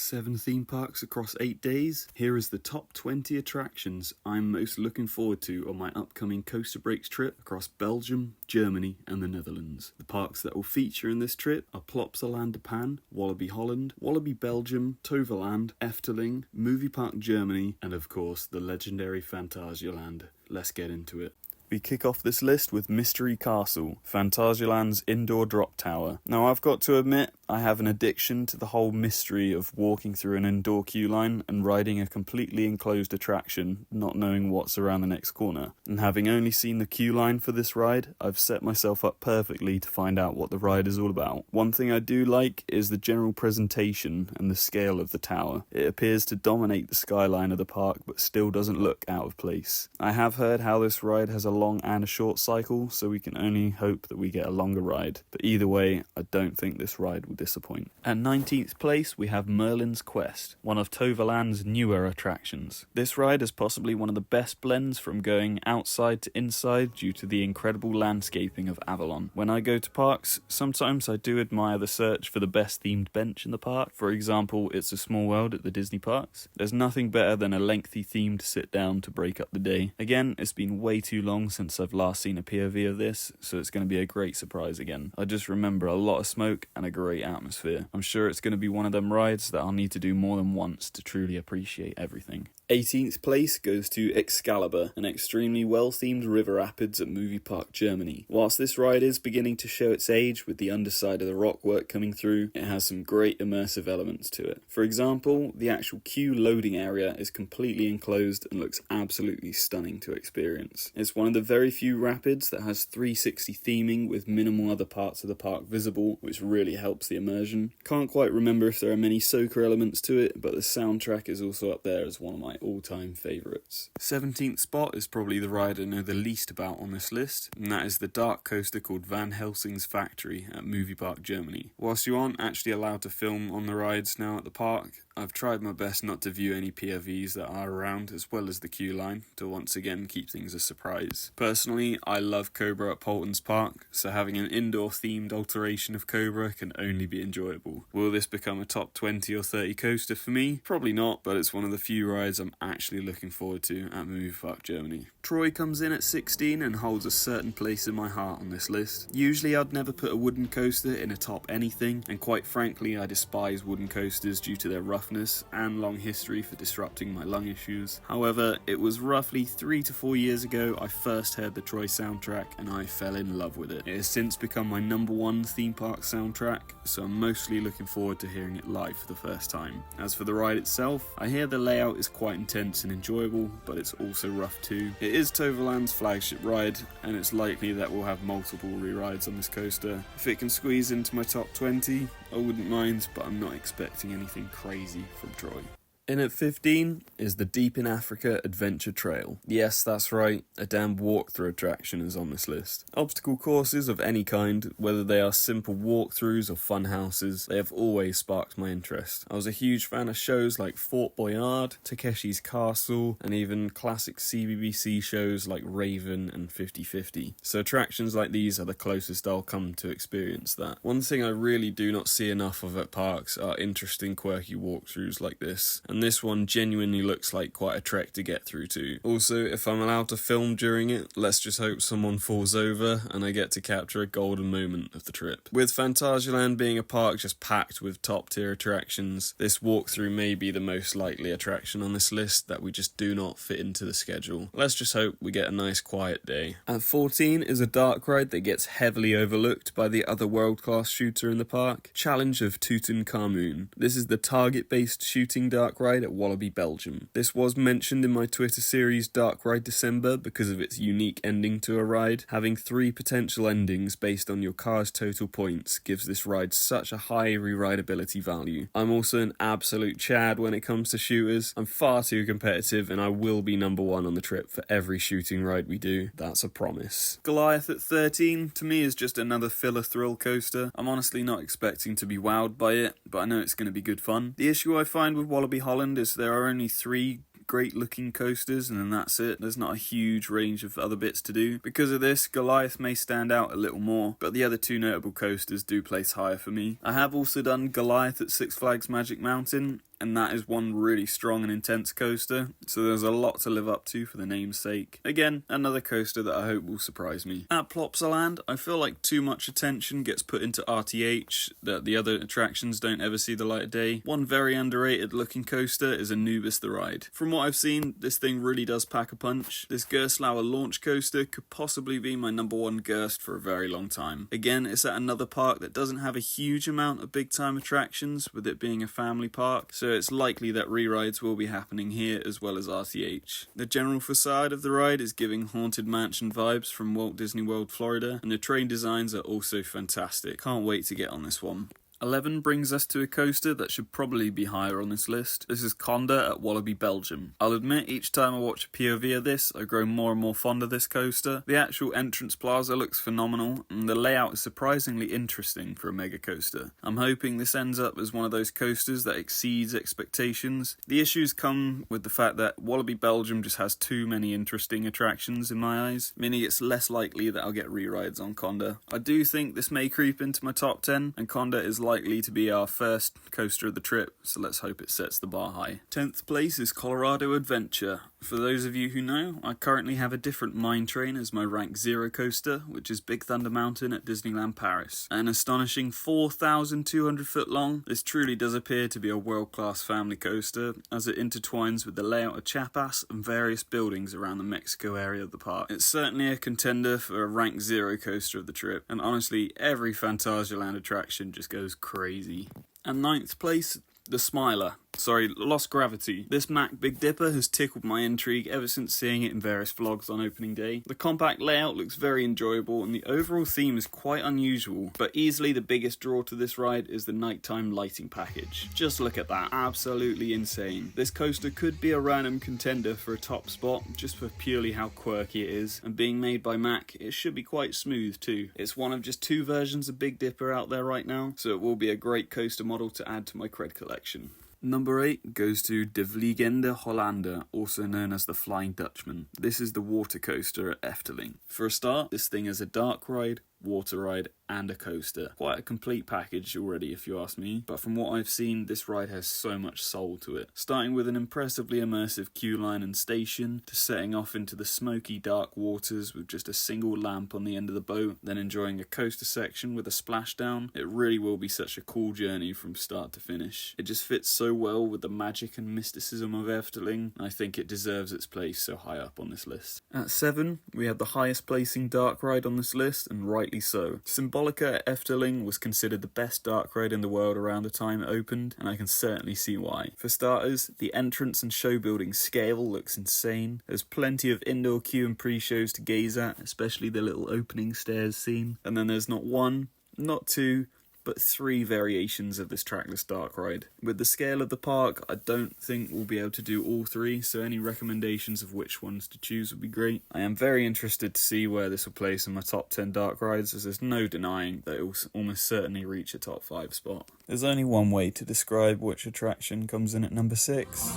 7 theme parks across 8 days? Here is the top 20 attractions I'm most looking forward to on my upcoming Coaster Breaks trip across Belgium, Germany and the Netherlands. The parks that will feature in this trip are Plopsaland de Pan, Walibi Holland, Walibi Belgium, Toverland, Efteling, Movie Park Germany and of course the legendary Phantasialand. Let's get into it. We kick off this list with Mystery Castle, Phantasialand's indoor drop tower. Now I've got to admit, I have an addiction to the whole mystery of walking through an indoor queue line and riding a completely enclosed attraction, not knowing what's around the next corner. And having only seen the queue line for this ride, I've set myself up perfectly to find out what the ride is all about. One thing I do like is the general presentation and the scale of the tower. It appears to dominate the skyline of the park but still doesn't look out of place. I have heard how this ride has a long and a short cycle, so we can only hope that we get a longer ride. But either way, I don't think this ride will disappoint. At 19th place, we have Merlin's Quest, one of Toverland's newer attractions. This ride is possibly one of the best blends from going outside to inside due to the incredible landscaping of Avalon. When I go to parks, sometimes I do admire the search for the best themed bench in the park. For example, It's a Small World at the Disney parks. There's nothing better than a lengthy theme to sit down to break up the day. Again, it's been way too long since I've last seen a POV of this, so it's going to be a great surprise again. I just remember a lot of smoke and a great atmosphere. I'm sure it's going to be one of them rides that I'll need to do more than once to truly appreciate everything. 18th place goes to Excalibur, an extremely well-themed river rapids at Movie Park Germany. Whilst this ride is beginning to show its age with the underside of the rockwork coming through, it has some great immersive elements to it. For example, the actual queue loading area is completely enclosed and looks absolutely stunning to experience. It's one of the very few rapids that has 360 theming with minimal other parts of the park visible, which really helps the immersion. Can't quite remember if there are many soaker elements to it, but the soundtrack is also up there as one of my all-time favourites. 17th spot is probably the ride I know the least about on this list, and that is the dark coaster called Van Helsing's Factory at Movie Park Germany. Whilst you aren't actually allowed to film on the rides now at the park, I've tried my best not to view any POVs that are around as well as the queue line to once again keep things a surprise. Personally, I love Cobra at Polton's Park, so having an indoor themed alteration of Cobra can only be enjoyable. Will this become a top 20 or 30 coaster for me? Probably not, but it's one of the few rides I'm actually looking forward to at Movie Park Germany. Troy comes in at 16 and holds a certain place in my heart on this list. Usually I'd never put a wooden coaster in a top anything, and quite frankly I despise wooden coasters due to their roughness and long history for disrupting my lung issues. However, it was roughly 3 to 4 years ago I first heard the Troy soundtrack and I fell in love with it. It has since become my #1 theme park soundtrack, so I'm mostly looking forward to hearing it live for the first time. As for the ride itself, I hear the layout is quite intense and enjoyable, but it's also rough too. It is Toverland's flagship ride, and it's likely that we'll have multiple re-rides on this coaster. If it can squeeze into my top 20, I wouldn't mind, but I'm not expecting anything crazy from Troy. In at 15 is the Deep in Africa Adventure Trail. Yes, that's right, a damn walkthrough attraction is on this list. Obstacle courses of any kind, whether they are simple walkthroughs or fun houses, they have always sparked my interest. I was a huge fan of shows like Fort Boyard, Takeshi's Castle, and even classic CBBC shows like Raven and 50/50. So attractions like these are the closest I'll come to experience that. One thing I really do not see enough of at parks are interesting, quirky walkthroughs like this. And this one genuinely looks like quite a trek to get through to. Also, if I'm allowed to film during it, let's just hope someone falls over and I get to capture a golden moment of the trip. With Phantasialand being a park just packed with top tier attractions, this walkthrough may be the most likely attraction on this list that we just do not fit into the schedule. Let's just hope we get a nice quiet day. At 14 is a dark ride that gets heavily overlooked by the other world-class shooter in the park, Challenge of Tutenkhamon. This is the target-based shooting dark ride at Walibi Belgium. This was mentioned in my Twitter series Dark Ride December because of its unique ending to a ride. Having 3 potential endings based on your car's total points gives this ride such a high re-rideability value. I'm also an absolute chad when it comes to shooters. I'm far too competitive and I will be #1 on the trip for every shooting ride we do. That's a promise. Goliath at 13 to me is just another filler thrill coaster. I'm honestly not expecting to be wowed by it, but I know it's going to be good fun. The issue I find with Walibi Holland is there are only 3 great looking coasters and then that's it. There's not a huge range of other bits to do. Because of this, Goliath may stand out a little more, but the other 2 notable coasters do place higher for me. I have also done Goliath at Six Flags Magic Mountain, and that is one really strong and intense coaster, so there's a lot to live up to for the name's sake. Again, another coaster that I hope will surprise me. At Plopsaland, I feel like too much attention gets put into RTH that the other attractions don't ever see the light of day. One very underrated looking coaster is Anubis the ride. From what I've seen, this thing really does pack a punch. This Gerstlauer launch coaster could possibly be my number one Gerst for a very long time. Again, it's at another park that doesn't have a huge amount of big time attractions, with it being a family park, so it's likely that re-rides will be happening here as well as RTH. The general facade of the ride is giving Haunted Mansion vibes from Walt Disney World Florida, and the train designs are also fantastic. Can't wait to get on this one. 11 brings us to a coaster that should probably be higher on this list. This is Kondaa at Walibi, Belgium. I'll admit, each time I watch a POV of this, I grow more and more fond of this coaster. The actual entrance plaza looks phenomenal, and the layout is surprisingly interesting for a mega coaster. I'm hoping this ends up as one of those coasters that exceeds expectations. The issues come with the fact that Walibi, Belgium just has too many interesting attractions in my eyes, meaning it's less likely that I'll get re-rides on Kondaa. I do think this may creep into my top 10, and Kondaa is likely to be our first coaster of the trip, so let's hope it sets the bar high. 10th place is Colorado Adventure. For those of you who know, I currently have a different mine train as my rank 0 coaster, which is Big Thunder Mountain at Disneyland Paris. An astonishing 4,200 foot long, this truly does appear to be a world-class family coaster, as it intertwines with the layout of Chiapas and various buildings around the Mexico area of the park. It's certainly a contender for a rank 0 coaster of the trip, and honestly, every Phantasialand attraction just goes crazy. And 9th place, the Smiler. Lost Gravity. This Mack Big Dipper has tickled my intrigue ever since seeing it in various vlogs on opening day. The compact layout looks very enjoyable and the overall theme is quite unusual, but easily the biggest draw to this ride is the nighttime lighting package. Just look at that, absolutely insane. This coaster could be a random contender for a top spot just for purely how quirky it is, and being made by Mack, it should be quite smooth too. It's one of just 2 versions of Big Dipper out there right now, so it will be a great coaster model to add to my cred collection. Number 8 goes to De Vliegende Hollander, also known as the Flying Dutchman. This is the water coaster at Efteling. For a start, this thing is a dark ride, water ride, and a coaster. Quite a complete package already if you ask me, but from what I've seen, this ride has so much soul to it. Starting with an impressively immersive queue line and station, to setting off into the smoky dark waters with just a single lamp on the end of the boat, then enjoying a coaster section with a splashdown. It really will be such a cool journey from start to finish. It just fits so well with the magic and mysticism of Efteling, and I think it deserves its place so high up on this list. At 7, we have the highest placing dark ride on this list, and rightly so. Symbolica at Efteling was considered the best dark ride in the world around the time it opened, and I can certainly see why. For starters, the entrance and show building scale looks insane. There's plenty of indoor queue and pre-shows to gaze at, especially the little opening stairs scene. And then there's not 1, not 2, but 3 variations of this trackless dark ride. With the scale of the park, I don't think we'll be able to do all 3, so any recommendations of which ones to choose would be great. I am very interested to see where this will place in my top 10 dark rides, as there's no denying that it will almost certainly reach a top 5 spot. There's only one way to describe which attraction comes in at number 6.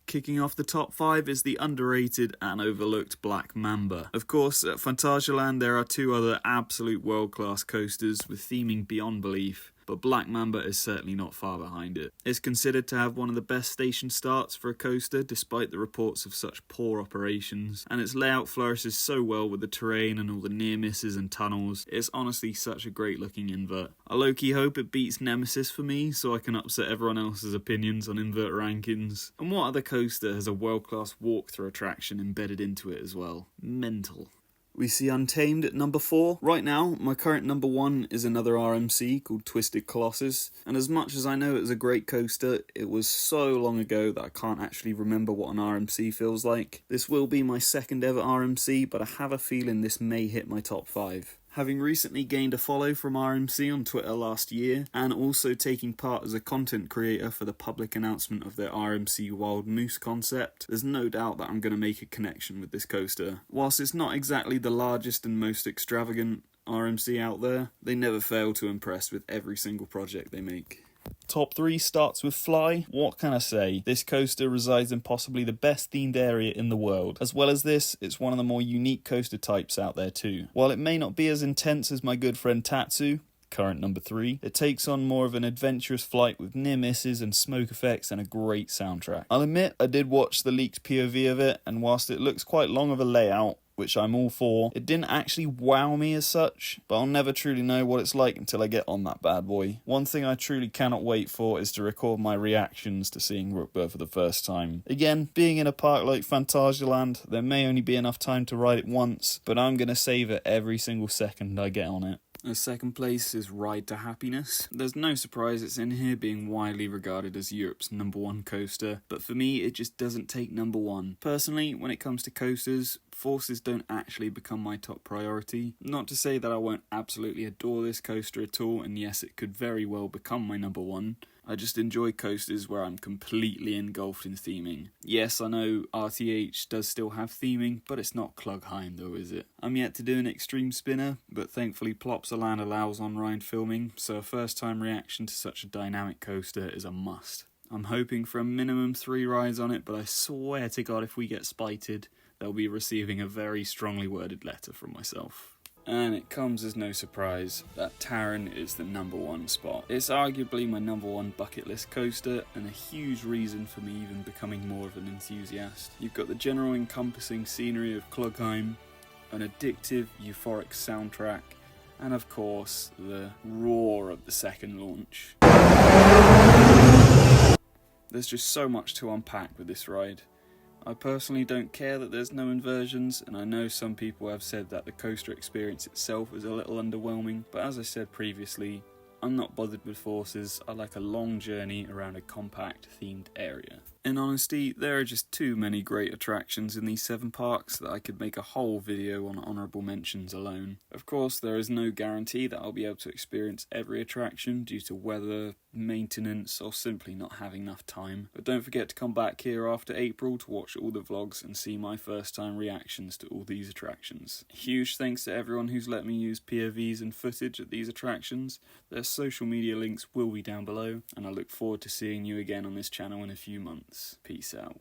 Kicking off the top 5 is the underrated and overlooked Black Mamba. Of course, at Phantasialand there are 2 other absolute world-class coasters with theming beyond belief, but Black Mamba is certainly not far behind it. It's considered to have one of the best station starts for a coaster, despite the reports of such poor operations, and its layout flourishes so well with the terrain and all the near misses and tunnels. It's honestly such a great looking invert. I low-key hope it beats Nemesis for me, so I can upset everyone else's opinions on invert rankings. And what other coaster has a world-class walk-through attraction embedded into it as well? Mental. We see Untamed at number 4. Right now, my current number 1 is another RMC called Twisted Colossus, and as much as I know it was a great coaster, it was so long ago that I can't actually remember what an RMC feels like. This will be my second ever RMC, but I have a feeling this may hit my top 5. Having recently gained a follow from RMC on Twitter last year, and also taking part as a content creator for the public announcement of their RMC Wild Moose concept, there's no doubt that I'm going to make a connection with this coaster. Whilst it's not exactly the largest and most extravagant RMC out there, they never fail to impress with every single project they make. Top 3 starts with F.L.Y. What can I say? This coaster resides in possibly the best themed area in the world. As well as this, it's one of the more unique coaster types out there too. While it may not be as intense as my good friend Tatsu, current number 3, it takes on more of an adventurous flight with near misses and smoke effects and a great soundtrack. I'll admit I did watch the leaked POV of it, and whilst it looks quite long of a layout, which I'm all for, it didn't actually wow me as such, but I'll never truly know what it's like until I get on that bad boy. One thing I truly cannot wait for is to record my reactions to seeing Rookburg for the first time. Again, being in a park like Phantasialand, there may only be enough time to ride it once, but I'm going to savour every single second I get on it. Second place is Ride to Happiness. There's no surprise it's in here, being widely regarded as Europe's #1 coaster, but for me it just doesn't take #1. Personally, when it comes to coasters, forces don't actually become my top priority. Not to say that I won't absolutely adore this coaster at all, and yes, it could very well become my #1. I just enjoy coasters where I'm completely engulfed in theming. Yes, I know RTH does still have theming, but it's not Klugheim though, is it? I'm yet to do an extreme spinner, but thankfully Plopsaland allows on-ride filming, so a first-time reaction to such a dynamic coaster is a must. I'm hoping for a minimum 3 rides on it, but I swear to God if we get spited, they'll be receiving a very strongly worded letter from myself. And it comes as no surprise that Taron is the #1 spot. It's arguably my #1 bucket list coaster, and a huge reason for me even becoming more of an enthusiast. You've got the general encompassing scenery of Klugheim, an addictive, euphoric soundtrack, and of course, the roar of the second launch. There's just so much to unpack with this ride. I personally don't care that there's no inversions, and I know some people have said that the coaster experience itself is a little underwhelming, but as I said previously, I'm not bothered with forces. I like a long journey around a compact themed area. In honesty, there are just too many great attractions in these 7 parks that I could make a whole video on honourable mentions alone. Of course, there is no guarantee that I'll be able to experience every attraction due to weather, maintenance, or simply not having enough time. But don't forget to come back here after April to watch all the vlogs and see my first time reactions to all these attractions. Huge thanks to everyone who's let me use POVs and footage at these attractions. Their social media links will be down below, and I look forward to seeing you again on this channel in a few months. Peace out.